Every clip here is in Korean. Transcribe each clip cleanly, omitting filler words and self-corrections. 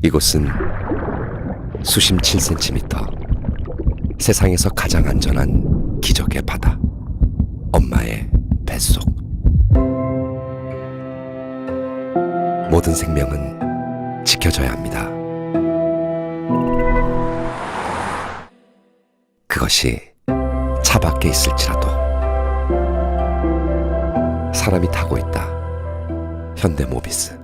이곳은 수심 7cm, 세상에서 가장 안전한 기적의 바다, 엄마의 뱃속. 모든 생명은 지켜져야 합니다. 그것이 차 밖에 있을지라도 사람이 타고 있다. 현대모비스.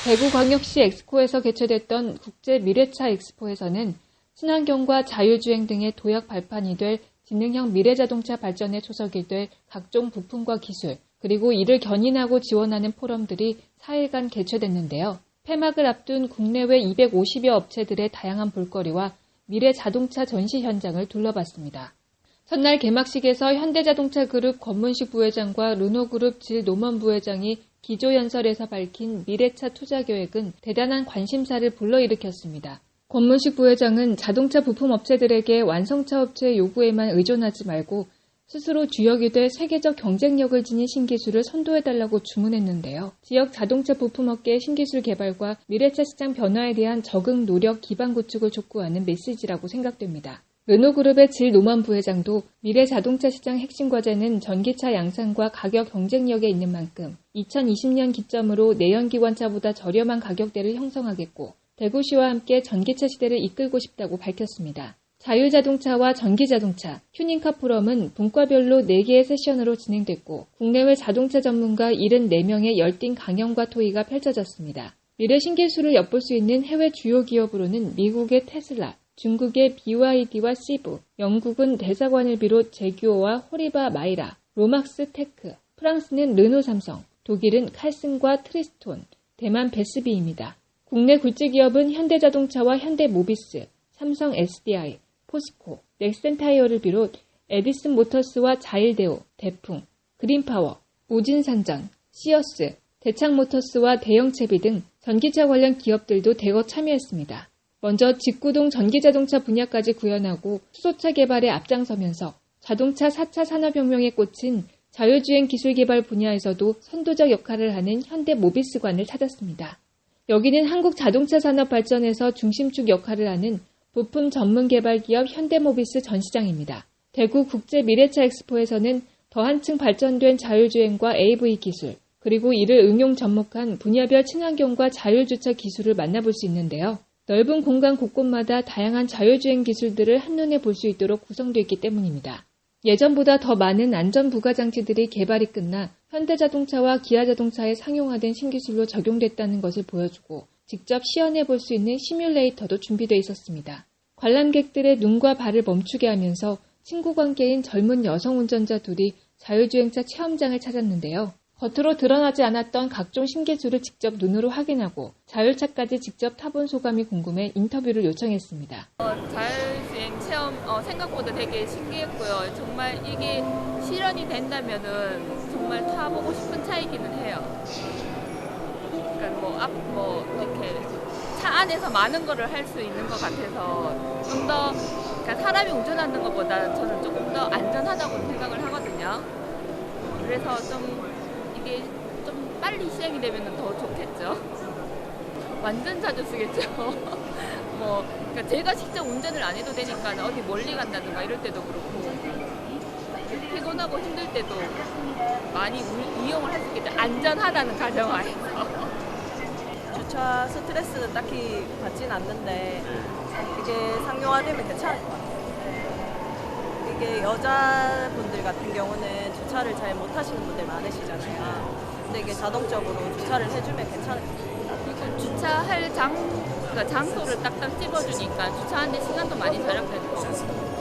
대구광역시 엑스코에서 개최됐던 국제 미래차 엑스포에서는 친환경과 자율주행 등의 도약 발판이 될 지능형 미래자동차 발전에 초석이 될 각종 부품과 기술, 그리고 이를 견인하고 지원하는 포럼들이 4일간 개최됐는데요. 폐막을 앞둔 국내외 250여 업체들의 다양한 볼거리와 미래자동차 전시 현장을 둘러봤습니다. 첫날 개막식에서 현대자동차 그룹 권문식 부회장과 르노그룹 질 노먼 부회장이 기조연설에서 밝힌 미래차 투자 계획은 대단한 관심사를 불러일으켰습니다. 권문식 부회장은 자동차 부품 업체들에게 완성차 업체의 요구에만 의존하지 말고 스스로 주역이 될 세계적 경쟁력을 지닌 신기술을 선도해달라고 주문했는데요. 지역 자동차 부품 업계의 신기술 개발과 미래차 시장 변화에 대한 적응 노력 기반 구축을 촉구하는 메시지라고 생각됩니다. 르노그룹의 질 노먼 부회장도 미래 자동차 시장 핵심 과제는 전기차 양산과 가격 경쟁력에 있는 만큼 2020년 기점으로 내연기관차보다 저렴한 가격대를 형성하겠고 대구시와 함께 전기차 시대를 이끌고 싶다고 밝혔습니다. 자율자동차와 전기자동차, 튜닝카 포럼은 분과별로 4개의 세션으로 진행됐고 국내외 자동차 전문가 74명의 열띤 강연과 토의가 펼쳐졌습니다. 미래 신기술을 엿볼 수 있는 해외 주요 기업으로는 미국의 테슬라, 중국의 BYD와 시브, 영국은 대사관을 비롯 제규어와 호리바 마이라, 로막스 테크, 프랑스는 르노 삼성, 독일은 칼슨과 트리스톤, 대만 베스비입니다. 국내 굴지기업은 현대자동차와 현대모비스, 삼성 SDI, 포스코, 넥센타이어를 비롯 에디슨 모터스와 자일대우, 대풍, 그린파워, 우진산전, 시어스, 대창모터스와 대영채비 등 전기차 관련 기업들도 대거 참여했습니다. 먼저 직구동 전기자동차 분야까지 구현하고 수소차 개발에 앞장서면서 자동차 4차 산업혁명에 꽂힌 자율주행 기술 개발 분야에서도 선도적 역할을 하는 현대모비스관을 찾았습니다. 여기는 한국 자동차 산업 발전에서 중심축 역할을 하는 부품 전문 개발 기업 현대모비스 전시장입니다. 대구 국제 미래차 엑스포에서는 더 한층 발전된 자율주행과 AV 기술, 그리고 이를 응용 접목한 분야별 친환경과 자율주차 기술을 만나볼 수 있는데요. 넓은 공간 곳곳마다 다양한 자율주행 기술들을 한눈에 볼 수 있도록 구성되어 있기 때문입니다. 예전보다 더 많은 안전 부가장치들이 개발이 끝나 현대자동차와 기아자동차에 상용화된 신기술로 적용됐다는 것을 보여주고 직접 시연해 볼 수 있는 시뮬레이터도 준비되어 있었습니다. 관람객들의 눈과 발을 멈추게 하면서 친구 관계인 젊은 여성 운전자 둘이 자율주행차 체험장을 찾았는데요. 겉으로 드러나지 않았던 각종 신기술을 직접 눈으로 확인하고 자율차까지 직접 타본 소감이 궁금해 인터뷰를 요청했습니다. 자율주행 체험 생각보다 되게 신기했고요. 정말 이게 실현이 된다면은 정말 타보고 싶은 차이기는 해요. 그러니까 이렇게 차 안에서 많은 거를 할 수 있는 것 같아서 좀 더 그러니까 사람이 운전하는 것보다 저는 조금 더 안전하다고 생각을 하거든요. 그래서 이게 좀 빨리 시행이 되면 더 좋겠죠. 완전 자주 쓰겠죠. 그러니까 제가 직접 운전을 안 해도 되니까 어디 멀리 간다든가 이럴 때도 그렇고 피곤하고 힘들 때도 많이 이용을 할 수 있겠죠. 안전하다는 가정하에서. 주차 스트레스는 딱히 받진 않는데 이게 상용화되면 괜찮을 것 같아요. 이게 여자분들 같은 경우는 주차를 잘 못하시는 분들 많으시잖아요. 근데 이게 자동적으로 주차를 해주면 괜찮을 것 같아요. 그리고 주차할 그러니까 장소를 딱딱 찍어주니까 주차하는 시간도 많이 절약될 것 같아요.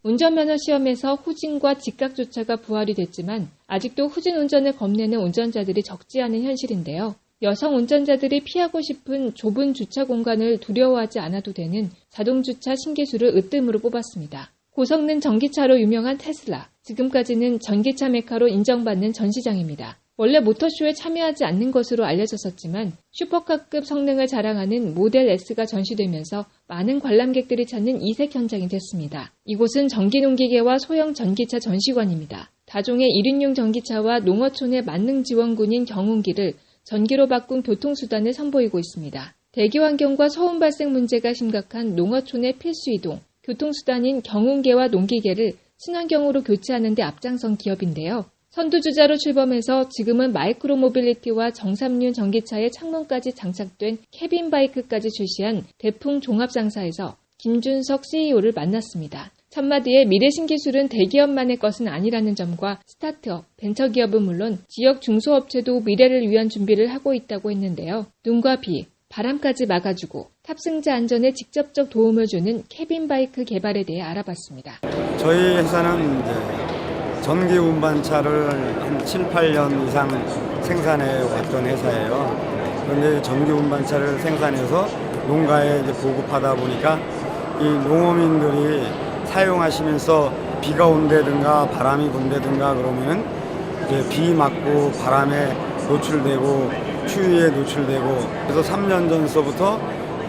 운전면허 시험에서 후진과 직각조차가 부활이 됐지만 아직도 후진 운전을 겁내는 운전자들이 적지 않은 현실인데요. 여성 운전자들이 피하고 싶은 좁은 주차 공간을 두려워하지 않아도 되는 자동주차 신기술을 으뜸으로 뽑았습니다. 고성능 전기차로 유명한 테슬라, 지금까지는 전기차 메카로 인정받는 전 시장입니다. 원래 모터쇼에 참여하지 않는 것으로 알려졌었지만 슈퍼카급 성능을 자랑하는 모델 S가 전시되면서 많은 관람객들이 찾는 이색 현장이 됐습니다. 이곳은 전기농기계와 소형 전기차 전시관입니다. 다종의 1인용 전기차와 농어촌의 만능지원군인 경운기를 전기로 바꾼 교통수단을 선보이고 있습니다. 대기 환경과 소음 발생 문제가 심각한 농어촌의 필수 이동, 교통수단인 경운계와 농기계를 친환경으로 교체하는 데 앞장선 기업인데요. 선두주자로 출범해서 지금은 마이크로 모빌리티와 정삼륜 전기차의 창문까지 장착된 캐빈 바이크까지 출시한 대풍 종합상사에서 김준석 CEO를 만났습니다. 첫마디에 미래 신기술은 대기업만의 것은 아니라는 점과 스타트업, 벤처기업은 물론 지역 중소업체도 미래를 위한 준비를 하고 있다고 했는데요. 눈과 비, 바람까지 막아주고 탑승자 안전에 직접적 도움을 주는 캐빈 바이크 개발에 대해 알아봤습니다. 저희 회사는 이제 전기 운반차를 한 7, 8년 이상 생산해 왔던 회사예요. 그런데 전기 운반차를 생산해서 농가에 이제 보급하다 보니까 이 농어민들이 사용하시면서 비가 온다든가 바람이 분다든가 그러면은 이제 비 맞고 바람에 노출되고 추위에 노출되고 그래서 3년 전서부터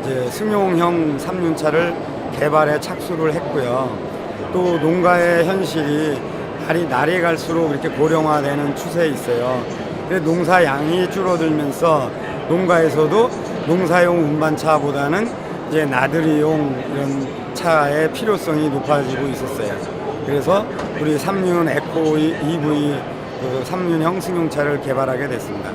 이제 승용형 3륜차를 개발에 착수를 했고요. 또 농가의 현실이 날이 갈수록 이렇게 고령화되는 추세에 있어요. 그래서 농사 양이 줄어들면서 농가에서도 농사용 운반차보다는 이제 나들이용 이런 차의 필요성이 높아지고 있었어요. 그래서 우리 3륜 에코 EV 3륜형 승용차를 개발하게 됐습니다.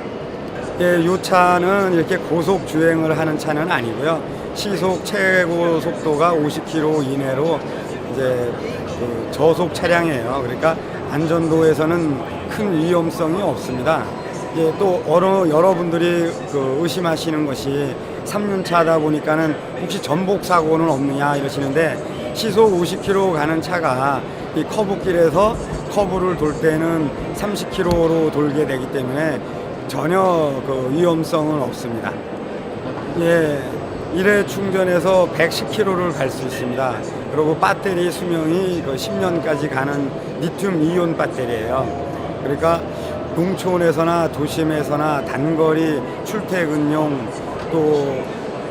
예, 이 차는 이렇게 고속 주행을 하는 차는 아니고요. 시속 최고 속도가 50km 이내로 이제 저속 차량이에요. 그러니까 안전도에서는 큰 위험성이 없습니다. 이제 또 여러분들이 의심하시는 것이 3륜차다 보니까는 혹시 전복 사고는 없느냐 이러시는데 시속 50km 가는 차가 이 커브길에서 커브를 돌 때는 30km로 돌게 되기 때문에 전혀 위험성은 없습니다. 예, 1회 충전해서 110km를 갈 수 있습니다. 그리고 배터리 수명이 10년까지 가는 리튬 이온 배터리예요. 그러니까 농촌에서나 도심에서나 단거리 출퇴근용 또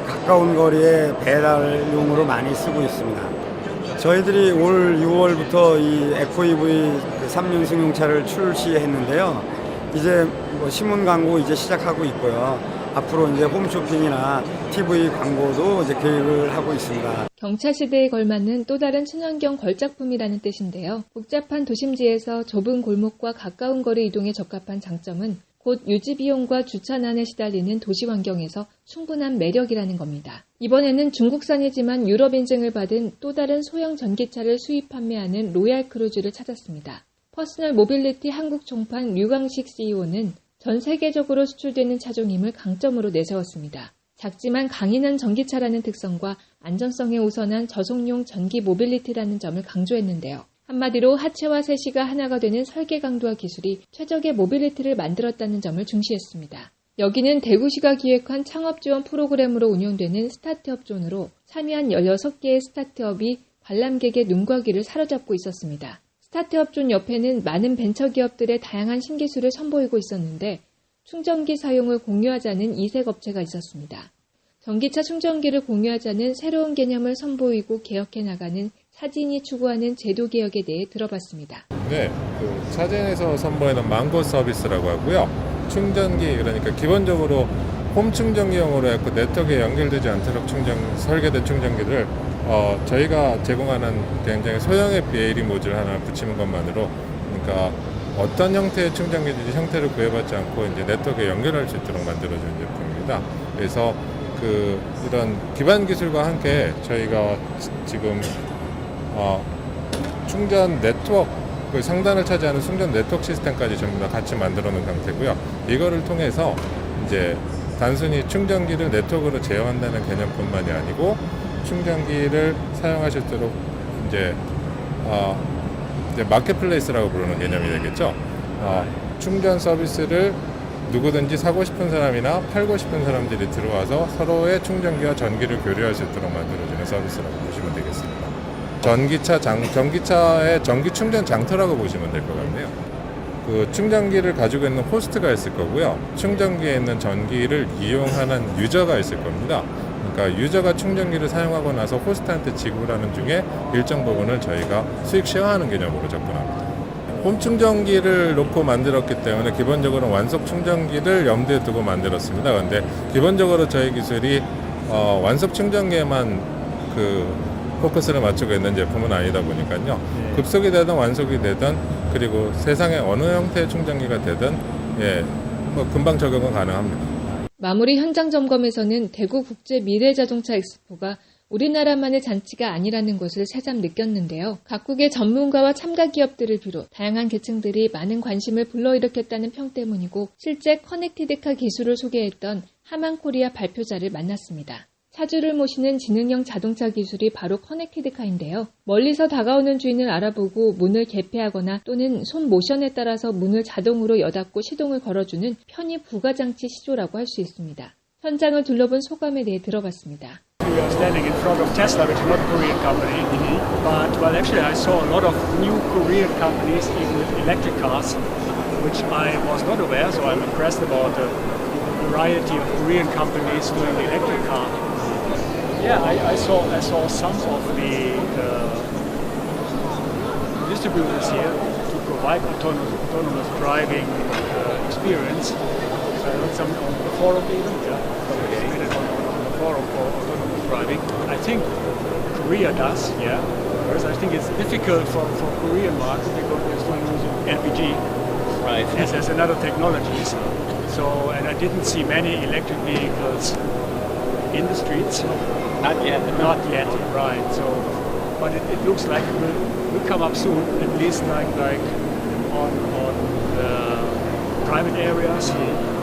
가까운 거리에 배달용으로 많이 쓰고 있습니다. 저희들이 올 6월부터 이 에코 EV 3륜 승용차를 출시했는데요. 이제 신문 광고 이제 시작하고 있고요. 앞으로 이제 홈쇼핑이나 TV 광고도 이제 계획을 하고 있습니다. 경차 시대에 걸맞는 또 다른 친환경 걸작품이라는 뜻인데요. 복잡한 도심지에서 좁은 골목과 가까운 거리 이동에 적합한 장점은 곧 유지 비용과 주차난에 시달리는 도시 환경에서 충분한 매력이라는 겁니다. 이번에는 중국산이지만 유럽 인증을 받은 또 다른 소형 전기차를 수입 판매하는 로얄 크루즈를 찾았습니다. 퍼스널 모빌리티 한국 총판 류광식 CEO는 전 세계적으로 수출되는 차종임을 강점으로 내세웠습니다. 작지만 강인한 전기차라는 특성과 안전성에 우선한 저속용 전기 모빌리티라는 점을 강조했는데요. 한마디로 하체와 세시가 하나가 되는 설계 강도와 기술이 최적의 모빌리티를 만들었다는 점을 중시했습니다. 여기는 대구시가 기획한 창업지원 프로그램으로 운영되는 스타트업 존으로 참여한 16개의 스타트업이 관람객의 눈과 귀를 사로잡고 있었습니다. 스타트업 존 옆에는 많은 벤처기업들의 다양한 신기술을 선보이고 있었는데 충전기 사용을 공유하자는 이색 업체가 있었습니다. 전기차 충전기를 공유하자는 새로운 개념을 선보이고 개혁해 나가는 차진이 추구하는 제도 개혁에 대해 들어봤습니다. 네, 차진에서 선보이는 망고 서비스라고 하고요. 충전기, 그러니까 기본적으로 홈 충전기용으로 해서 네트워크에 연결되지 않도록 설계된 충전기를 저희가 제공하는 굉장히 소형의 BLE 모듈 하나 붙이는 것만으로, 그러니까 어떤 형태의 충전기든지 형태를 구애받지 않고 이제 네트워크에 연결할 수 있도록 만들어준 제품입니다. 그래서 이런 기반 기술과 함께 저희가 지금 충전 네트워크, 그 상단을 차지하는 충전 네트워크 시스템까지 전부 다 같이 만들어 놓은 상태고요. 이거를 통해서 이제 단순히 충전기를 네트워크로 제어한다는 개념뿐만이 아니고 충전기를 사용하실 수 있도록 이제 이제 마켓플레이스라고 부르는 개념이 되겠죠. 충전 서비스를 누구든지 사고 싶은 사람이나 팔고 싶은 사람들이 들어와서 서로의 충전기와 전기를 교류할 수 있도록 만들어주는 서비스라고 보시면 되겠습니다. 전기차의 전기 충전 장터라고 보시면 될 것 같네요. 그 충전기를 가지고 있는 호스트가 있을 거고요. 충전기에 있는 전기를 이용하는 유저가 있을 겁니다. 그러니까 유저가 충전기를 사용하고 나서 호스트한테 지불하는 중에 일정 부분을 저희가 수익 쉐어하는 개념으로 접근합니다. 홈 충전기를 놓고 만들었기 때문에 기본적으로 완속 충전기를 염두에 두고 만들었습니다. 그런데 기본적으로 저희 기술이 완속 충전기에만 포커스를 맞추고 있는 제품은 아니다 보니까요. 급속이 되든 완속이 되든 그리고 세상의 어느 형태의 충전기가 되든 금방 적용은 가능합니다. 마무리 현장 점검에서는 대구 국제 미래자동차 엑스포가 우리나라만의 잔치가 아니라는 것을 새삼 느꼈는데요. 각국의 전문가와 참가 기업들을 비롯 다양한 계층들이 많은 관심을 불러일으켰다는 평 때문이고 실제 커넥티드카 기술을 소개했던 하만코리아 발표자를 만났습니다. 차주를 모시는 지능형 자동차 기술이 바로 커넥티드카인데요. 멀리서 다가오는 주인을 알아보고 문을 개폐하거나 또는 손 모션에 따라서 문을 자동으로 여닫고 시동을 걸어주는 편의 부가장치 시조라고 할 수 있습니다. 현장을 둘러본 소감에 대해 들어봤습니다. We are standing in front of Tesla, which is not a Korean company, but actually I saw a lot of new Korean companies, even with electric cars, which I was not aware, so I'm impressed about the variety of Korean companies doing the electric car. Yeah, I saw some of the distributors here to provide autonomous driving experience. I heard some on the forum even, on the forum for autonomous driving. I think Korea does, yeah. Whereas I think it's difficult for Korean market because they're still using LPG as another technologies. So, and I didn't see many electric vehicles in the streets. Not yet, right. So, but it looks like it will come up soon, at least like on the private areas.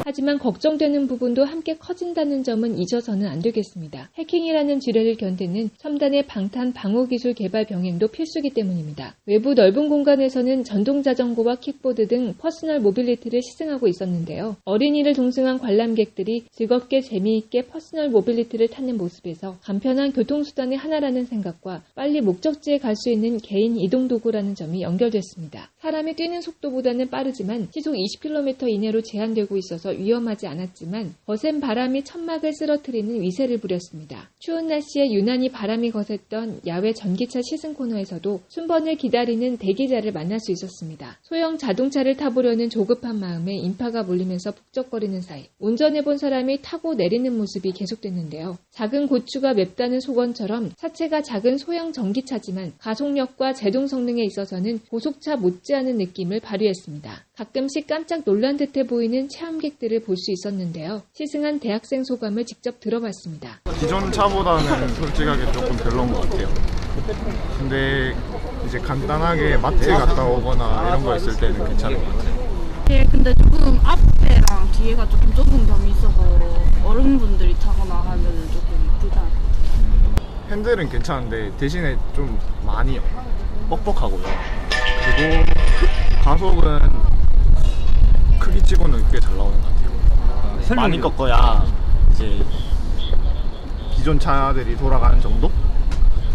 하지만 걱정되는 부분도 함께 커진다는 점은 잊어서는 안 되겠습니다. 해킹이라는 지뢰를 견디는 첨단의 방탄 방호 기술 개발 병행도 필수기 때문입니다. 외부 넓은 공간에서는 전동 자전거와 킥보드 등 퍼스널 모빌리티를 시승하고 있었는데요. 어린이를 동승한 관람객들이 즐겁게 재미있게 퍼스널 모빌리티를 타는 모습에서 간편한 교통수단의 하나라는 생각과 빨리 목적지에 갈 수 있는 개인 이동 도구라는 점이 연결됐습니다. 사람이 뛰는 속도보다는 빠르지만 시속 20km 이내로 제한되고 있어서 위험하지 않았지만 거센 바람이 천막을 쓰러뜨리는 위세를 부렸습니다. 추운 날씨에 유난히 바람이 거셌던 야외 전기차 시승 코너에서도 순번을 기다리는 대기자를 만날 수 있었습니다. 소형 자동차를 타보려는 조급한 마음에 인파가 몰리면서 북적거리는 사이 운전해본 사람이 타고 내리는 모습이 계속됐는데요. 작은 고추가 맵다는 소건처럼 차체가 작은 소형 전기차지만 가속력과 제동 성능에 있어서는 고속차 못지않은 느낌을 발휘했습니다. 가끔씩 깜짝 놀란 듯해 보이는 체험객들을 볼 수 있었는데요. 시승한 대학생 소감을 직접 들어봤습니다. 기존 차보다는 솔직하게 조금 별로인 것 같아요. 근데 이제 간단하게 마트 갔다 오거나 이런 거 있을 때는 괜찮은 것 같아요. 네, 근데 조금 앞에랑 뒤에가 조금 좁은 점이 있어서 어른분들이 타거나 하면 조금 불편할 것 같아요. 핸들은 괜찮은데 대신에 좀 많이 뻑뻑하고요. 그리고 가속은 크기 치고는 꽤 잘 나오는 것 같아요. 많이 꺾어야 이제 기존 차들이 돌아가는 정도?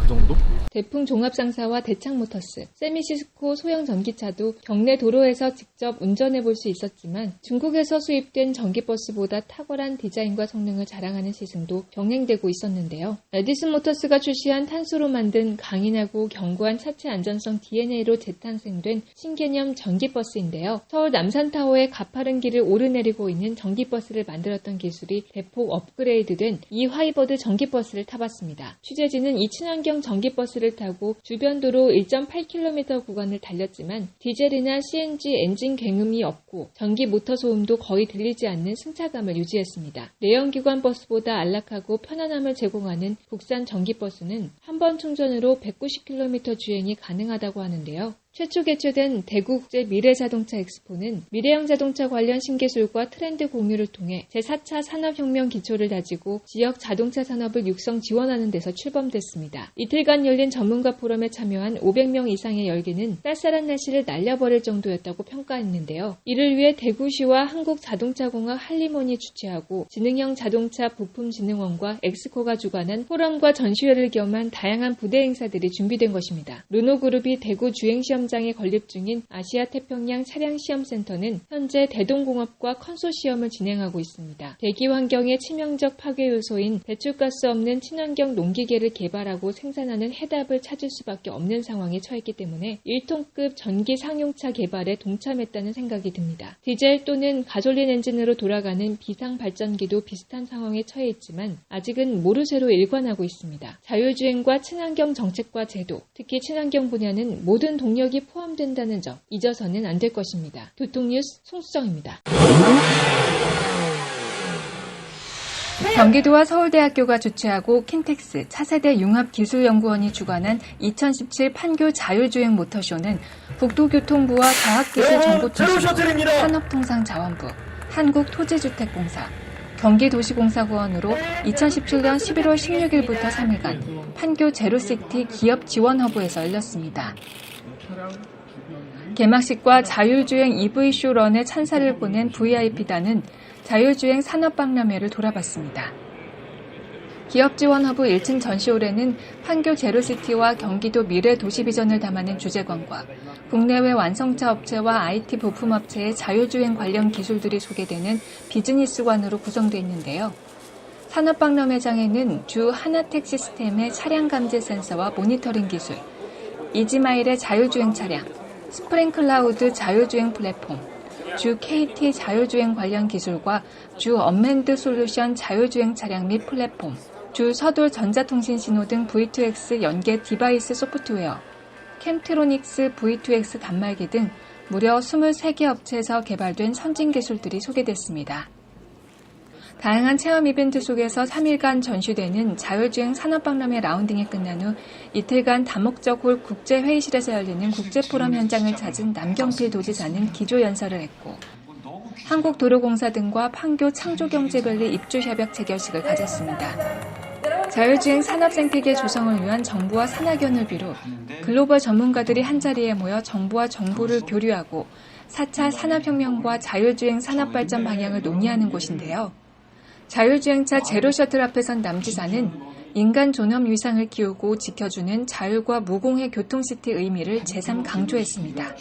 그 정도? 대풍 종합상사와 대창모터스, 세미시스코 소형 전기차도 경내 도로에서 직접 운전해볼 수 있었지만 중국에서 수입된 전기버스보다 탁월한 디자인과 성능을 자랑하는 시승도 병행되고 있었는데요. 에디슨 모터스가 출시한 탄소로 만든 강인하고 견고한 차체 안전성 DNA로 재탄생된 신개념 전기버스인데요. 서울 남산타워의 가파른 길을 오르내리고 있는 전기버스를 만들었던 기술이 대폭 업그레이드된 이 화이버드 전기버스를 타봤습니다. 취재진은 이 친환경 전기버스 를 타고 주변 도로 1.8km 구간을 달렸지만 디젤이나 CNG 엔진 굉음이 없고 전기 모터 소음도 거의 들리지 않는 승차감을 유지했습니다. 내연기관 버스보다 안락하고 편안함을 제공하는 국산 전기버스는 한 번 충전으로 190km 주행이 가능하다고 하는데요. 최초 개최된 대구국제 미래자동차 엑스포는 미래형 자동차 관련 신기술과 트렌드 공유를 통해 제4차 산업혁명 기초를 다지고 지역 자동차 산업을 육성 지원하는 데서 출범됐습니다. 이틀간 열린 전문가 포럼에 참여한 500명 이상의 열기는 쌀쌀한 날씨를 날려버릴 정도였다고 평가했는데요. 이를 위해 대구시와 한국자동차공학 한림원이 주최하고 지능형 자동차 부품진흥원과 엑스코가 주관한 포럼과 전시회를 겸한 다양한 부대 행사들이 준비된 것입니다. 르노그룹이 대구 주행시험 장에 건립 중인 아시아 태평양 차량 시험센터는 현재 대동공업과 컨소시엄을 진행하고 있습니다. 대기 환경의 치명적 파괴 요소인 배출가스 없는 친환경 농기계를 개발하고 생산하는 해답을 찾을 수밖에 없는 상황에 처했기 때문에 1톤급 전기 상용차 개발에 동참했다는 생각이 듭니다. 디젤 또는 가솔린 엔진으로 돌아가는 비상 발전기도 비슷한 상황에 처해 있지만 아직은 모르쇠로 일관하고 있습니다. 자율주행과 친환경 정책과 제도, 특히 친환경 분야는 모든 동력이 포함된다는 점 잊어서는 안 될 것입니다. 교통뉴스 송수정입니다. 경기도와 서울대학교가 주최하고 킨텍스 차세대 융합기술연구원이 주관한 2017 판교 자율주행 모터쇼는 국토교통부와 과학기술정보통신부, 산업통상자원부, 한국토지주택공사, 경기도시공사구원으로 2017년 11월 16일부터 3일간 판교 제로시티 기업지원허브에서 열렸습니다. 개막식과 자율주행 EV쇼런의 찬사를 보낸 VIP단은 자율주행 산업박람회를 돌아봤습니다. 기업지원허브 1층 전시홀에는 판교 제로시티와 경기도 미래 도시비전을 담아낸 주제관과 국내외 완성차 업체와 IT 부품업체의 자율주행 관련 기술들이 소개되는 비즈니스관으로 구성되어 있는데요. 산업박람회장에는 주 하나텍 시스템의 차량 감지 센서와 모니터링 기술, 이지마일의 자율주행 차량, 스프링클라우드 자율주행 플랫폼, 주 KT 자율주행 관련 기술과 주 언맨드 솔루션 자율주행 차량 및 플랫폼, 주 서돌 전자통신신호 등 V2X 연계 디바이스 소프트웨어, 캠트로닉스 V2X 단말기 등 무려 23개 업체에서 개발된 선진 기술들이 소개됐습니다. 다양한 체험 이벤트 속에서 3일간 전시되는 자율주행 산업박람회 라운딩이 끝난 후 이틀간 다목적 홀 국제회의실에서 열리는 국제포럼 현장을 찾은 남경필 도지사는 기조연설을 했고 한국도로공사 등과 판교 창조경제밸리 입주협약 체결식을 가졌습니다. 자율주행 산업 생태계 조성을 위한 정부와 산학연을 비롯 글로벌 전문가들이 한자리에 모여 정부와 정보를 교류하고 4차 산업혁명과 자율주행 산업발전 방향을 논의하는 곳인데요. 자율주행차 제로셔틀 앞에 선 남지사는 인간 존엄 위상을 키우고 지켜주는 자율과 무공해 교통시티 의미를 재삼 강조했습니다.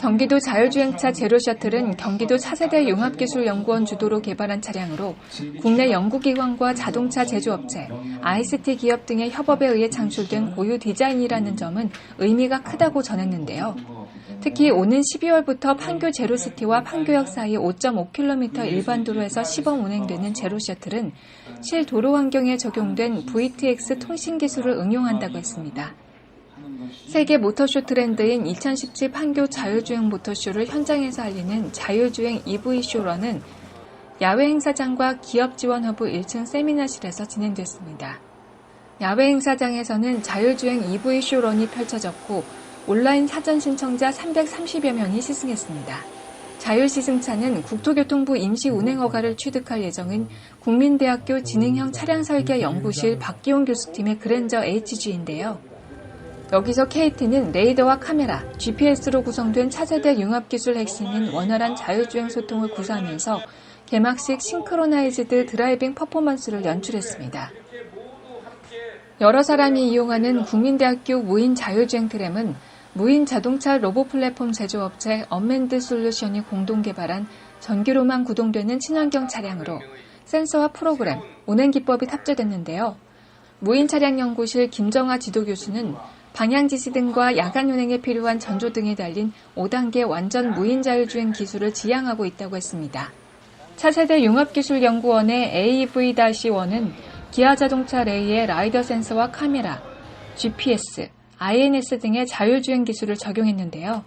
경기도 자율주행차 제로셔틀은 경기도 차세대 융합기술연구원 주도로 개발한 차량으로 국내 연구기관과 자동차 제조업체, ICT 기업 등의 협업에 의해 창출된 고유 디자인이라는 점은 의미가 크다고 전했는데요. 특히 오는 12월부터 판교 제로시티와 판교역 사이 5.5km 일반도로에서 시범 운행되는 제로셔틀은 실도로 환경에 적용된 VTX 통신기술을 응용한다고 했습니다. 세계 모터쇼 트렌드인 2017 판교 자율주행 모터쇼를 현장에서 알리는 자율주행 EV쇼런은 야외 행사장과 기업지원허브 1층 세미나실에서 진행됐습니다. 야외 행사장에서는 자율주행 EV쇼런이 펼쳐졌고 온라인 사전 신청자 330여 명이 시승했습니다. 자율시승차는 국토교통부 임시운행허가를 취득할 예정인 국민대학교 지능형 차량설계연구실 박기용 교수팀의 그랜저 HG인데요. 여기서 KT는 레이더와 카메라, GPS로 구성된 차세대 융합기술 핵심인 원활한 자율주행 소통을 구사하면서 개막식 싱크로나이즈드 드라이빙 퍼포먼스를 연출했습니다. 여러 사람이 이용하는 국민대학교 무인 자율주행 트램은 무인 자동차 로봇 플랫폼 제조업체 언맨드 솔루션이 공동 개발한 전기로만 구동되는 친환경 차량으로 센서와 프로그램, 운행 기법이 탑재됐는데요. 무인 차량 연구실 김정아 지도교수는 방향 지시 등과 야간 운행에 필요한 전조 등이 달린 5단계 완전 무인 자율주행 기술을 지향하고 있다고 했습니다. 차세대 융합기술연구원의 AV-1은 기아자동차 레이의 라이더 센서와 카메라, GPS, INS 등의 자율주행 기술을 적용했는데요.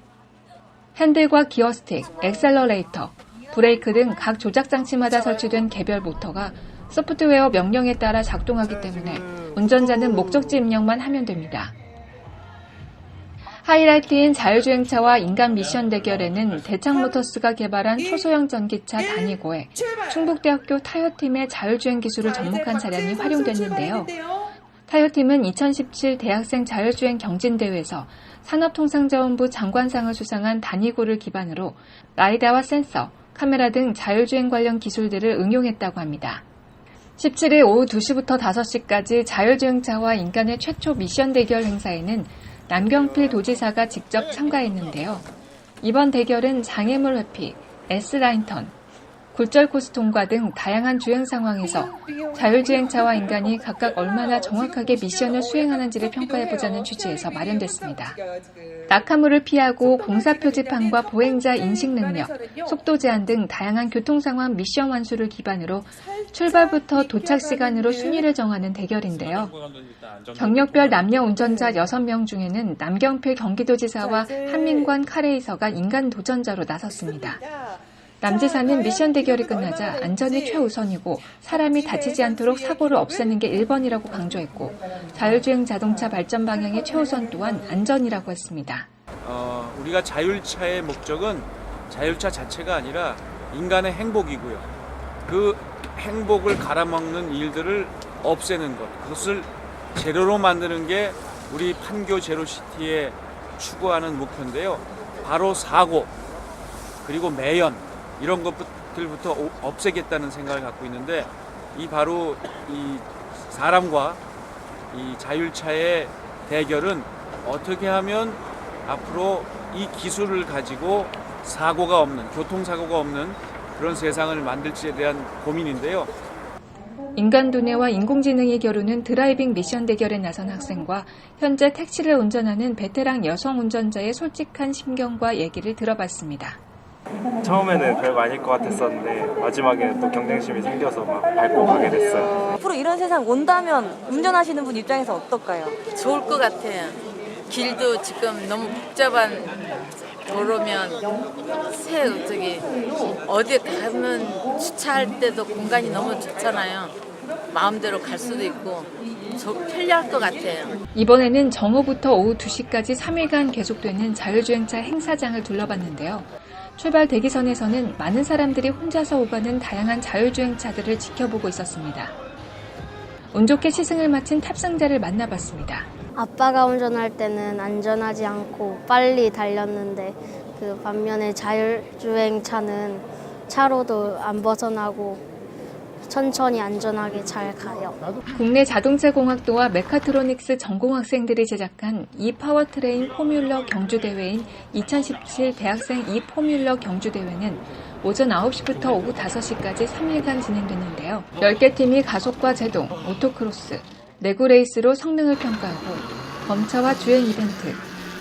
핸들과 기어스틱, 엑셀러레이터, 브레이크 등 각 조작장치마다 설치된 개별 모터가 소프트웨어 명령에 따라 작동하기 때문에 운전자는 목적지 입력만 하면 됩니다. 하이라이트인 자율주행차와 인간 미션 대결에는 대창모터스가 개발한 초소형 전기차 다니고에 충북대학교 타요팀의 자율주행 기술을 접목한 차량이 활용됐는데요. 타요팀은 2017 대학생 자율주행 경진대회에서 산업통상자원부 장관상을 수상한 다니고를 기반으로 라이다와 센서, 카메라 등 자율주행 관련 기술들을 응용했다고 합니다. 17일 오후 2시부터 5시까지 자율주행차와 인간의 최초 미션 대결 행사에는 남경필 도지사가 직접 참가했는데요. 이번 대결은 장애물 회피, S라인 턴, 굴절 코스 통과 등 다양한 주행 상황에서 자율주행차와 인간이 각각 얼마나 정확하게 미션을 수행하는지를 평가해보자는 취지에서 마련됐습니다. 낙하물을 피하고 공사 표지판과 보행자 인식 능력, 속도 제한 등 다양한 교통 상황 미션 완수를 기반으로 출발부터 도착 시간으로 순위를 정하는 대결인데요. 경력별 남녀 운전자 6명 중에는 남경필 경기도지사와 한민관 카레이서가 인간 도전자로 나섰습니다. 남 지사는 미션 대결이 끝나자 안전이 최우선이고 사람이 다치지 않도록 사고를 없애는 게 1번이라고 강조했고 자율주행 자동차 발전 방향의 최우선 또한 안전이라고 했습니다. 우리가 자율차의 목적은 자율차 자체가 아니라 인간의 행복이고요. 그 행복을 갈아먹는 일들을 없애는 것, 그것을 제로로 만드는 게 우리 판교 제로시티의 추구하는 목표인데요. 바로 사고, 그리고 매연, 이런 것들부터 없애겠다는 생각을 갖고 있는데 바로 이 사람과 이 자율차의 대결은 어떻게 하면 앞으로 이 기술을 가지고 사고가 없는, 교통사고가 없는 그런 세상을 만들지에 대한 고민인데요. 인간 두뇌와 인공지능이 겨루는 드라이빙 미션 대결에 나선 학생과 현재 택시를 운전하는 베테랑 여성 운전자의 솔직한 심경과 얘기를 들어봤습니다. 처음에는 별거 아닐 것 같았었는데 마지막에는 또 경쟁심이 생겨서 막 밟고 가게 됐어요. 앞으로 이런 세상 온다면 운전하시는 분 입장에서 어떨까요? 좋을 것 같아요. 길도 지금 너무 복잡한 도로면 어디 가면 주차할 때도 공간이 너무 좋잖아요. 마음대로 갈 수도 있고 편리할 것 같아요. 이번에는 정오부터 오후 2시까지 3일간 계속되는 자율주행차 행사장을 둘러봤는데요. 출발 대기선에서는 많은 사람들이 혼자서 오가는 다양한 자율주행차들을 지켜보고 있었습니다. 운 좋게 시승을 마친 탑승자를 만나봤습니다. 아빠가 운전할 때는 안전하지 않고 빨리 달렸는데 그 반면에 자율주행차는 차로도 안 벗어나고 천천히 안전하게 잘 가요. 국내 자동차공학도와 메카트로닉스 전공학생들이 제작한 이 파워트레인 포뮬러 경주대회인 2017 대학생 이 포뮬러 경주대회는 오전 9시부터 오후 5시까지 3일간 진행됐는데요. 10개 팀이 가속과 제동, 오토크로스, 레구레이스로 성능을 평가하고 검차와 주행 이벤트,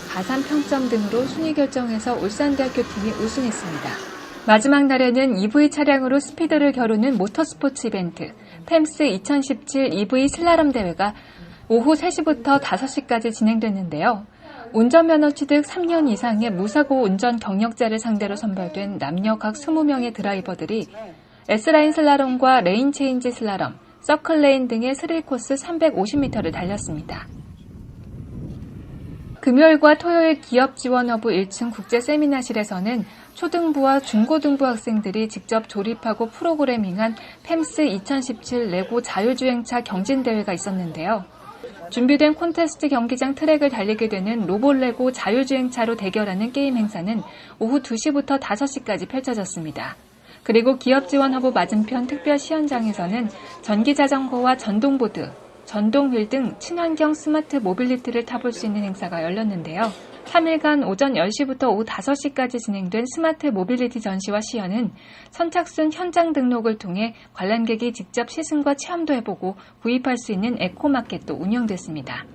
가산 평점 등으로 순위 결정해서 울산대학교 팀이 우승했습니다. 마지막 날에는 EV 차량으로 스피드를 겨루는 모터스포츠 이벤트 팸스 2017 EV 슬라럼 대회가 오후 3시부터 5시까지 진행됐는데요. 운전면허 취득 3년 이상의 무사고 운전 경력자를 상대로 선발된 남녀 각 20명의 드라이버들이 S라인 슬라럼과 레인 체인지 슬라럼, 서클레인 등의 스릴 코스 350m를 달렸습니다. 금요일과 토요일 기업지원허브 1층 국제세미나실에서는 초등부와 중고등부 학생들이 직접 조립하고 프로그래밍한 팸스 2017 레고 자율주행차 경진대회가 있었는데요. 준비된 콘테스트 경기장 트랙을 달리게 되는 로봇 레고 자율주행차로 대결하는 게임 행사는 오후 2시부터 5시까지 펼쳐졌습니다. 그리고 기업지원허브 맞은편 특별시연장에서는 전기자전거와 전동보드, 전동휠 등 친환경 스마트 모빌리티를 타볼 수 있는 행사가 열렸는데요. 3일간 오전 10시부터 오후 5시까지 진행된 스마트 모빌리티 전시와 시연은 선착순 현장 등록을 통해 관람객이 직접 시승과 체험도 해보고 구입할 수 있는 에코마켓도 운영됐습니다.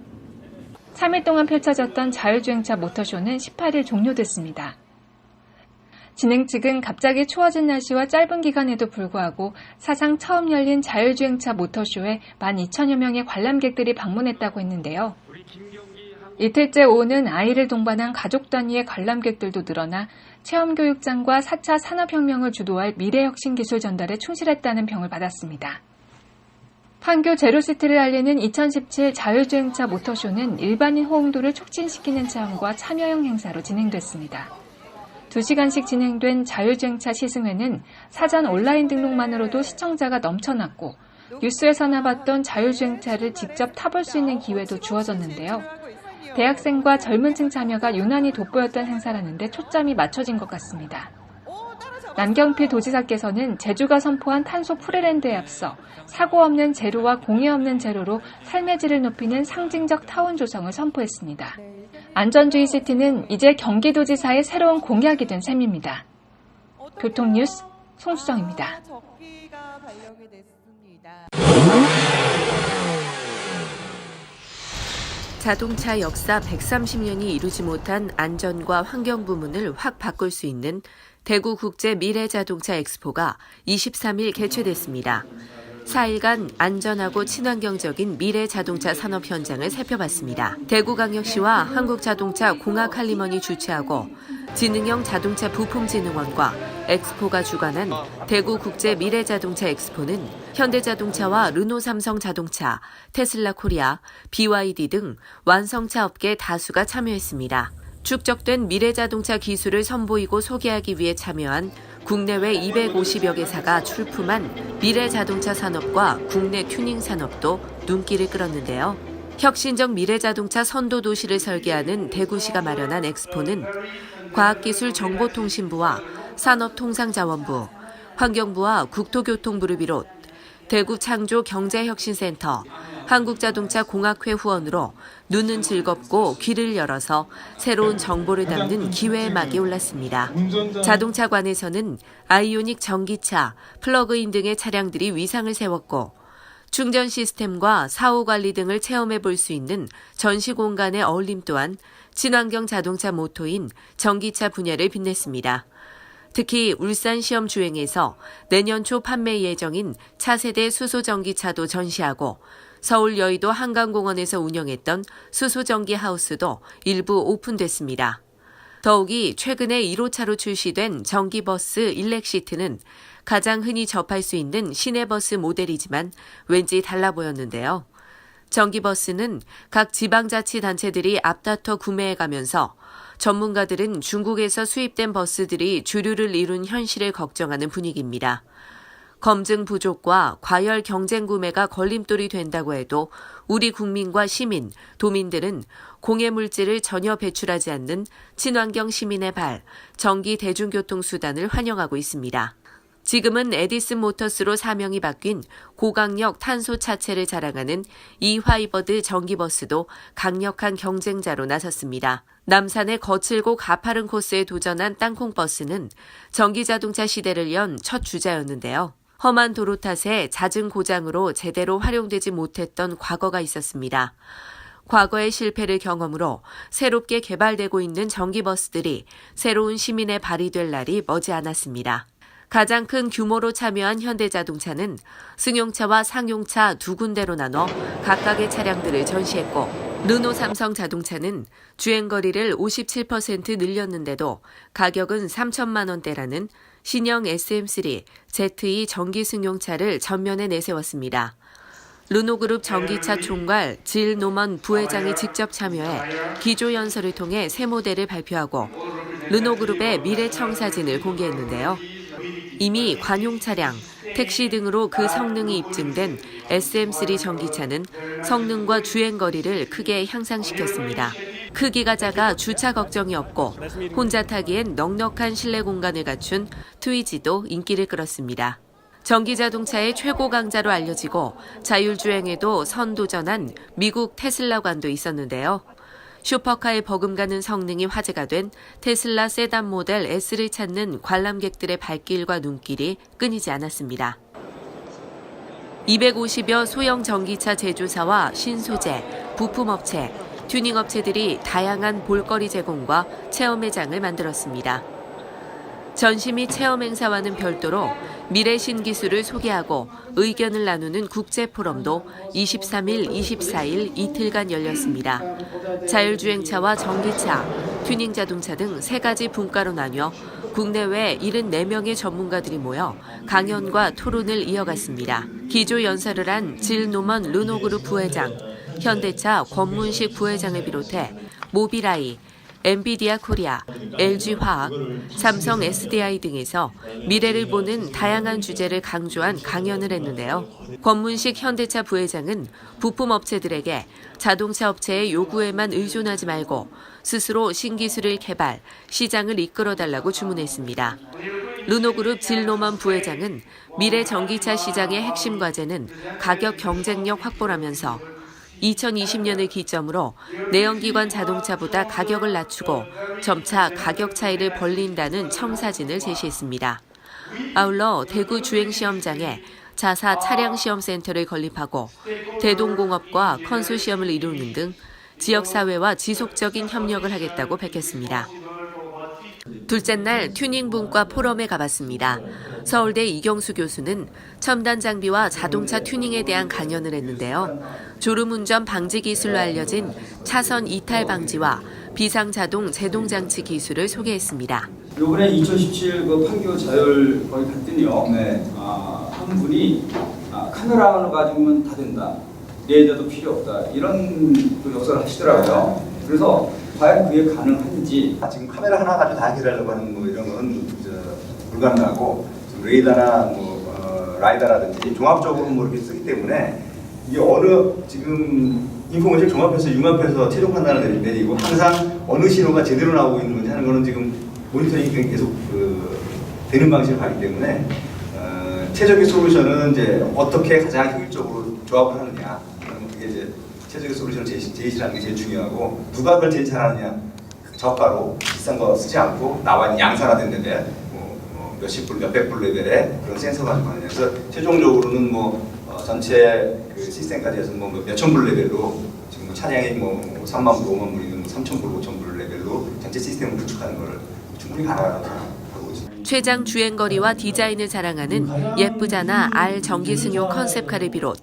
3일 동안 펼쳐졌던 자율주행차 모터쇼는 18일 종료됐습니다. 진행 측은 갑자기 추워진 날씨와 짧은 기간에도 불구하고 사상 처음 열린 자율주행차 모터쇼에 12,000여 명의 관람객들이 방문했다고 했는데요. 이틀째 오는 아이를 동반한 가족 단위의 관람객들도 늘어나 체험교육장과 4차 산업혁명을 주도할 미래혁신 기술 전달에 충실했다는 평을 받았습니다. 판교 제로시티를 알리는 2017 자율주행차 모터쇼는 일반인 호응도를 촉진시키는 체험과 참여형 행사로 진행됐습니다. 2시간씩 진행된 자율주행차 시승회는 사전 온라인 등록만으로도 시청자가 넘쳐났고 뉴스에서나 봤던 자율주행차를 직접 타볼 수 있는 기회도 주어졌는데요. 대학생과 젊은 층 참여가 유난히 돋보였던 행사라는데 초점이 맞춰진 것 같습니다. 남경필 도지사께서는 제주가 선포한 탄소 프리랜드에 앞서 사고 없는 제로와 공해 없는 제로로 삶의 질을 높이는 상징적 타운 조성을 선포했습니다. 안전주의 시티는 이제 경기도지사의 새로운 공약이 된 셈입니다. 교통뉴스 송수정입니다. 자동차 역사 130년이 이루지 못한 안전과 환경 부문을 확 바꿀 수 있는 대구 국제 미래자동차 엑스포가 23일 개최됐습니다. 4일간 안전하고 친환경적인 미래자동차 산업 현장을 살펴봤습니다. 대구광역시와 한국자동차 공학할리먼이 주최하고 지능형 자동차 부품진흥원과 엑스포가 주관한 대구 국제 미래자동차 엑스포는 현대자동차와 르노삼성자동차, 테슬라 코리아, BYD 등 완성차 업계 다수가 참여했습니다. 축적된 미래자동차 기술을 선보이고 소개하기 위해 참여한 국내외 250여 개사가 출품한 미래자동차 산업과 국내 튜닝 산업도 눈길을 끌었는데요. 혁신적 미래자동차 선도도시를 설계하는 대구시가 마련한 엑스포는 과학기술정보통신부와 산업통상자원부, 환경부와 국토교통부를 비롯 대구 창조경제혁신센터, 한국자동차 공학회 후원으로 눈은 즐겁고 귀를 열어서 새로운 정보를 담는 기회의 막이 올랐습니다. 자동차관에서는 아이오닉 전기차, 플러그인 등의 차량들이 위상을 세웠고 충전 시스템과 사후 관리 등을 체험해 볼 수 있는 전시 공간의 어울림 또한 친환경 자동차 모토인 전기차 분야를 빛냈습니다. 특히 울산 시험 주행에서 내년 초 판매 예정인 차세대 수소전기차도 전시하고 서울 여의도 한강공원에서 운영했던 수소전기 하우스도 일부 오픈됐습니다. 더욱이 최근에 1호차로 출시된 전기버스 일렉시트는 가장 흔히 접할 수 있는 시내버스 모델이지만 왠지 달라 보였는데요. 전기버스는 각 지방자치단체들이 앞다퉈 구매해가면서 전문가들은 중국에서 수입된 버스들이 주류를 이룬 현실을 걱정하는 분위기입니다. 검증 부족과 과열 경쟁 구매가 걸림돌이 된다고 해도 우리 국민과 시민, 도민들은 공해 물질을 전혀 배출하지 않는 친환경 시민의 발, 전기 대중교통 수단을 환영하고 있습니다. 지금은 에디슨 모터스로 사명이 바뀐 고강력 탄소 차체를 자랑하는 이화이버드 전기버스도 강력한 경쟁자로 나섰습니다. 남산의 거칠고 가파른 코스에 도전한 땅콩버스는 전기자동차 시대를 연 첫 주자였는데요. 험한 도로 탓에 잦은 고장으로 제대로 활용되지 못했던 과거가 있었습니다. 과거의 실패를 경험으로 새롭게 개발되고 있는 전기버스들이 새로운 시민의 발이 될 날이 머지않았습니다. 가장 큰 규모로 참여한 현대자동차는 승용차와 상용차 두 군데로 나눠 각각의 차량들을 전시했고 르노삼성자동차는 주행거리를 57% 늘렸는데도 가격은 3천만 원대라는 신형 SM3 ZE 전기 승용차를 전면에 내세웠습니다. 르노그룹 전기차 총괄 질 노먼 부회장이 직접 참여해 기조연설을 통해 새 모델을 발표하고 르노그룹의 미래 청사진을 공개했는데요. 이미 관용 차량, 택시 등으로 그 성능이 입증된 SM3 전기차는 성능과 주행거리를 크게 향상시켰습니다. 크기가 작아 주차 걱정이 없고 혼자 타기엔 넉넉한 실내 공간을 갖춘 트위지도 인기를 끌었습니다. 전기자동차의 최고 강자로 알려지고 자율주행에도 선도전한 미국 테슬라관도 있었는데요. 슈퍼카에 버금가는 성능이 화제가 된 테슬라 세단 모델 S를 찾는 관람객들의 발길과 눈길이 끊이지 않았습니다. 250여 소형 전기차 제조사와 신소재, 부품업체, 튜닝업체들이 다양한 볼거리 제공과 체험 매장을 만들었습니다. 전시 및 체험 행사와는 별도로 미래 신기술을 소개하고 의견을 나누는 국제포럼도 23일, 24일 이틀간 열렸습니다. 자율주행차와 전기차, 튜닝 자동차 등 3가지 분과로 나뉘어 국내외 74명의 전문가들이 모여 강연과 토론을 이어갔습니다. 기조 연설을 한 질 노먼 르노그룹 부회장, 현대차 권문식 부회장을 비롯해 모비라이, 엔비디아 코리아, LG화학, 삼성 SDI 등에서 미래를 보는 다양한 주제를 강조한 강연을 했는데요. 권문식 현대차 부회장은 부품 업체들에게 자동차 업체의 요구에만 의존하지 말고 스스로 신기술을 개발, 시장을 이끌어달라고 주문했습니다. 르노그룹 질 노먼 부회장은 미래 전기차 시장의 핵심 과제는 가격 경쟁력 확보라면서 2020년을 기점으로 내연기관 자동차보다 가격을 낮추고 점차 가격 차이를 벌린다는 청사진을 제시했습니다. 아울러 대구 주행시험장에 자사 차량시험센터를 건립하고 대동공업과 컨소시엄을 이루는 등 지역사회와 지속적인 협력을 하겠다고 밝혔습니다. 둘째 날 튜닝 분과 포럼에 가봤습니다. 서울대 이경수 교수는 첨단 장비와 자동차 튜닝에 대한 강연을 했는데요. 졸음운전 방지 기술로 알려진 차선 이탈 방지와 비상자동 제동장치 기술을 소개했습니다. 이번에 2017 그 판교 자율 거기 갔더니요. 한 분이 카메라만 가지고는 다 된다. 레이더도 필요 없다. 이런 그 역설을 하시더라고요. 그래서 과연 그게 가능한지. 지금 카메라 하나 가지고 다 해결하려고 하는 뭐 이런 건 불가능하고 레이더나 라이다라든지 종합적으로 뭐 이렇게 쓰기 때문에 이게 어느 지금 인포메이션 종합해서 융합해서 최종 판단을 내리고 항상 어느 신호가 제대로 나오고 있는 건지 하는 거는 지금 모니터링이 계속 되는 방식을 가기 때문에 최적의 솔루션은 이제 어떻게 가장 효율적으로 조합을 하느냐. 그게 이제 최적의 솔루션을 제시하는 게 제일 중요하고 누가 그걸 제일 잘하느냐. 저가로 비싼 거 쓰지 않고 나와 있는 양산화된 데에 몇십 불, 몇백 불 레벨의 그런 센서 가지고 하느냐. 그래서 최종적으로는 전체 그 시스템까지 해서 몇천 불 레벨로 지금 차량이 3만 불, 5만 불이든 3천 불, 5천 불 레벨로 전체 시스템을 구축하는 것을 충분히 가능하다고 생각하고 있습니다. 최장 주행거리와 디자인을 자랑하는 예쁘잖아 R 전기승용 컨셉카를 비롯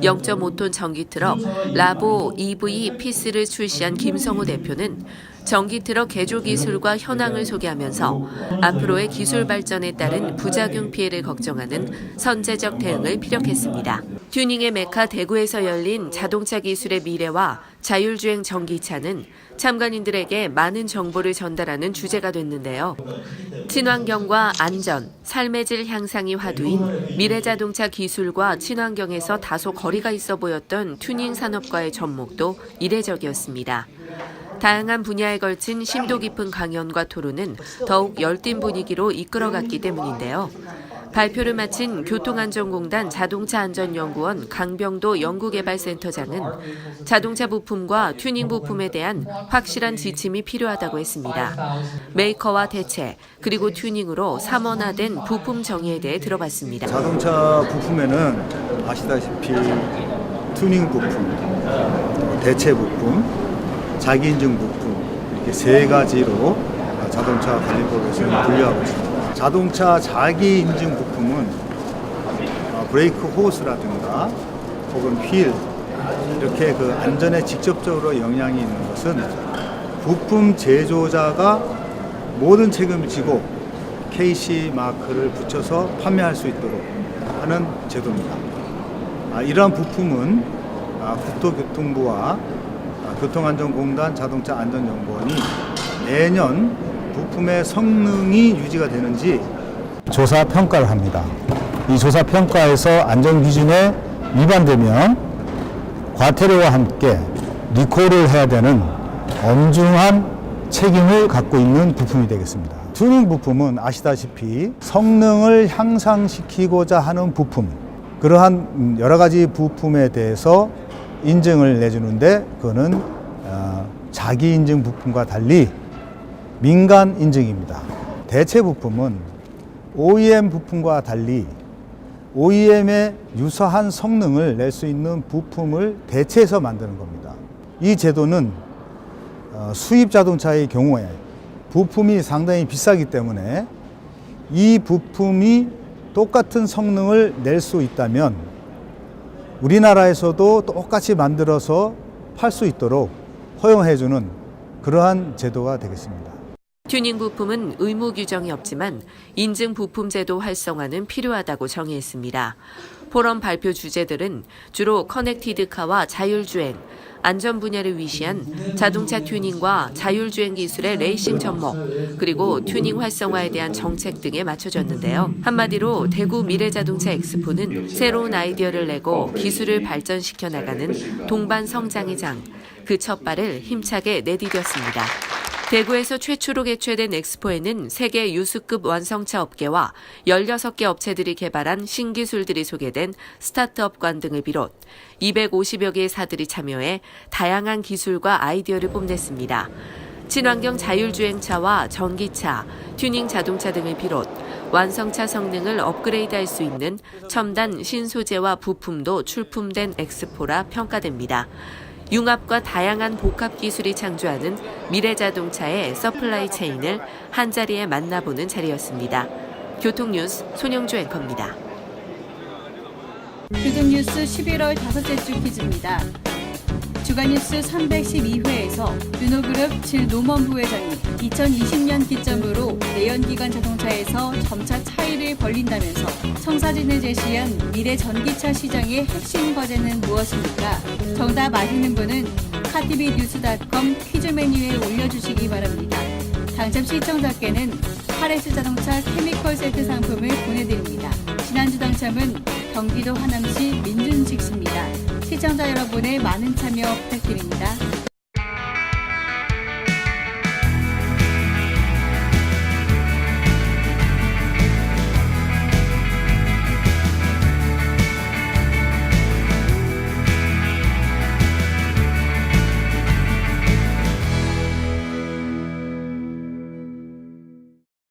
0.5톤 전기트럭 라보 EV 피스를 출시한 김성호 대표는 전기트럭 개조 기술과 현황을 소개하면서 앞으로의 기술 발전에 따른 부작용 피해를 걱정하는 선제적 대응을 피력했습니다. 튜닝의 메카 대구에서 열린 자동차 기술의 미래와 자율주행 전기차는 참관인들에게 많은 정보를 전달하는 주제가 됐는데요. 친환경과 안전, 삶의 질 향상이 화두인 미래자동차 기술과 친환경에서 다소 거리가 있어 보였던 튜닝 산업과의 접목도 이례적이었습니다. 다양한 분야에 걸친 심도 깊은 강연과 토론은 더욱 열띤 분위기로 이끌어갔기 때문인데요. 발표를 마친 교통안전공단 자동차안전연구원 강병도 연구개발센터장은 자동차 부품과 튜닝 부품에 대한 확실한 지침이 필요하다고 했습니다. 메이커와 대체, 그리고 튜닝으로 삼원화된 부품 정의에 대해 들어봤습니다. 자동차 부품에는 아시다시피 튜닝 부품, 대체 부품, 자기인증 부품 이렇게 3가지로 자동차 관리법에서는 분류하고 있습니다. 자동차 자기인증 부품은 브레이크 호스라든가 혹은 휠 이렇게 그 안전에 직접적으로 영향이 있는 것은 부품 제조자가 모든 책임을 지고 KC 마크를 붙여서 판매할 수 있도록 하는 제도입니다. 이러한 부품은 국토교통부와 교통안전공단 자동차안전연구원이 매년 부품의 성능이 유지가 되는지 조사 평가를 합니다. 이 조사 평가에서 안전 기준에 위반되면 과태료와 함께 리콜을 해야 되는 엄중한 책임을 갖고 있는 부품이 되겠습니다. 튜닝 부품은 아시다시피 성능을 향상시키고자 하는 부품, 그러한 여러 가지 부품에 대해서 인증을 내주는데 그거는 자기 인증 부품과 달리 민간 인증입니다. 대체 부품은 OEM 부품과 달리 OEM의 유사한 성능을 낼 수 있는 부품을 대체해서 만드는 겁니다. 이 제도는 수입 자동차의 경우에 부품이 상당히 비싸기 때문에 이 부품이 똑같은 성능을 낼 수 있다면 우리나라에서도 똑같이 만들어서 팔 수 있도록 허용해주는 그러한 제도가 되겠습니다. 튜닝 부품은 의무 규정이 없지만 인증 부품 제도 활성화는 필요하다고 정의했습니다. 포럼 발표 주제들은 주로 커넥티드카와 자율주행, 안전 분야를 위시한 자동차 튜닝과 자율주행 기술의 레이싱 접목, 그리고 튜닝 활성화에 대한 정책 등에 맞춰졌는데요. 한마디로 대구 미래자동차 엑스포는 새로운 아이디어를 내고 기술을 발전시켜 나가는 동반 성장의 장, 그 첫 발을 힘차게 내디뎠습니다. 대구에서 최초로 개최된 엑스포에는 세계 유수급 완성차 업계와 16개 업체들이 개발한 신기술들이 소개된 스타트업관 등을 비롯 250여 개의 사들이 참여해 다양한 기술과 아이디어를 뽐냈습니다. 친환경 자율주행차와 전기차, 튜닝 자동차 등을 비롯 완성차 성능을 업그레이드할 수 있는 첨단 신소재와 부품도 출품된 엑스포라 평가됩니다. 융합과 다양한 복합 기술이 창조하는 미래자동차의 서플라이 체인을 한자리에 만나보는 자리였습니다. 교통뉴스 손영주 앵커입니다. 교통뉴스 11월 5째 주 퀴즈입니다. 주간뉴스 312회에서 르노그룹 질 노먼 부회장이 2020년 기점으로 내연기관 자동차에서 점차 차이를 벌린다면서 청사진을 제시한 미래 전기차 시장의 핵심 과제는 무엇입니까? 정답 아시는 분은 카티비뉴스.com 퀴즈 메뉴에 올려주시기 바랍니다. 당첨 시청자께는 파레스 자동차 케미컬 세트 상품을 보내드립니다. 지난주 당첨은 경기도 하남시 민준식 씨입니다. 시청자 여러분의 많은 참여 부탁드립니다.